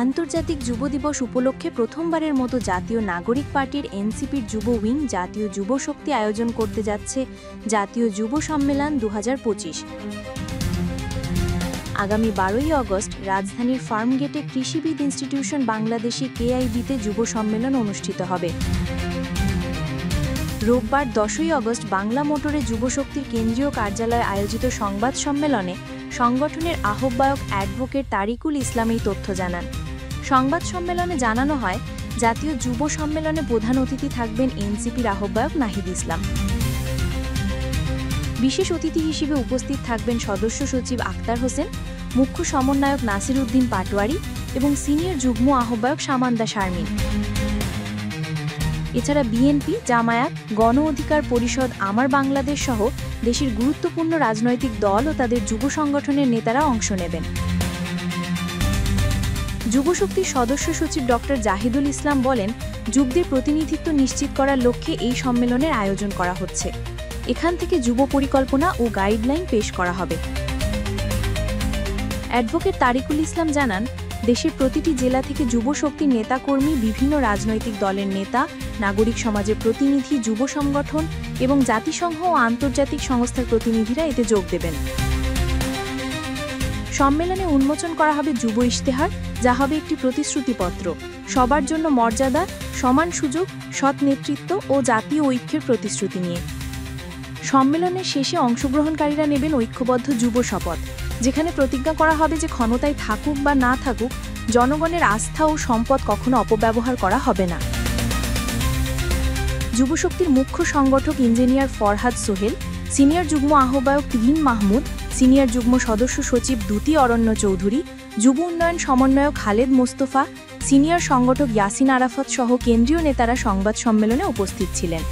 আন্তর্জাতিক যুব দিবস উপলক্ষে প্রথমবারের মতো জাতীয় নাগরিক পার্টির এনসিপির যুব উইং জাতীয় যুব শক্তি আয়োজন করতে যাচ্ছে জাতীয় যুব সম্মেলন 2025। আগামী 12ই আগস্ট রাজধানীর ফার্মগেটে কৃষিবিদ ইনস্টিটিউশন বাংলাদেশি কেআইবিতে যুব সম্মেলন অনুষ্ঠিত হবে। রোববার 10ই আগস্ট বাংলা মোটরে যুবশক্তির কেন্দ্রীয় কার্যালয়ে আয়োজিত সংবাদ সম্মেলনে সংগঠনের আহ্বায়ক অ্যাডভোকেট তারিকুল ইসলাম এই তথ্য জানান। সংবাদ সম্মেলনে জানানো হয়, জাতীয় যুব সম্মেলনে প্রধান অতিথি থাকবেন এনসিপির আহ্বায়ক নাহিদ ইসলাম। বিশেষ অতিথি হিসেবে উপস্থিত থাকবেন সদস্য সচিব আক্তার হোসেন, মুখ্য সমন্বয়ক নাসির উদ্দিন পাটোয়ারি এবং সিনিয়র যুগ্ম আহ্বায়ক সামান্দা শারমিন। এছাড়া বিএনপি, জামায়াত, গণ অধিকার পরিষদ, আমার বাংলাদেশ সহ দেশের গুরুত্বপূর্ণ রাজনৈতিক দল ও তাদের যুব সংগঠনের নেতারা অংশ নেবেন। যুবশক্তির সদস্য সচিব ডক্টর জাহিদুল ইসলাম বলেন, যুবদের প্রতিনিধিত্ব নিশ্চিত করার লক্ষ্যে এই সম্মেলনের আয়োজন করা হচ্ছে। এখান থেকে যুব পরিকল্পনা ও গাইডলাইন পেশ করা হবে। অ্যাডভোকেট তারিকুল ইসলাম জানান, দেশের প্রতিটি জেলা থেকে যুবশক্তির নেতাকর্মী, বিভিন্ন রাজনৈতিক দলের নেতা, নাগরিক সমাজের প্রতিনিধি, যুব সংগঠন এবং জাতিসংঘ ও আন্তর্জাতিক সংস্থার প্রতিনিধিরা এতে যোগ দেবেন। সম্মেলনে উন্মোচন করা হবে যুব ইশতেহার, যা হবে একটি প্রতিশ্রুতিপত্র, সবার জন্য মর্যাদা, সমান সুযোগ, সৎ নেতৃত্ব ও জাতীয় ঐক্যের প্রতিশ্রুতি নিয়ে। সম্মেলনের শেষে অংশগ্রহণকারীরা নেবেন ঐক্যবদ্ধ যুব শপথ, যেখানে প্রতিজ্ঞা করা হবে যে ক্ষমতায় থাকুক বা না থাকুক, জনগণের আস্থা ও সম্পদ কখনো অপব্যবহার করা হবে না। যুবশক্তির মুখ্য সংগঠক ইঞ্জিনিয়ার ফরহাদ সোহেল, সিনিয়র যুগ্ম আহ্বায়ক তিহিন মাহমুদ, সিনিয়র যুগ্ম সদস্য সচিব দ্যুতি অরণ্য চৌধুরী, যুব উন্নয়ন সমন্বয়ক খালেদ মোস্তফা, সিনিয়র সংগঠক ইয়াসিন আরাফাত সহ কেন্দ্রীয় নেতারা সংবাদ সম্মেলনে উপস্থিত ছিলেন।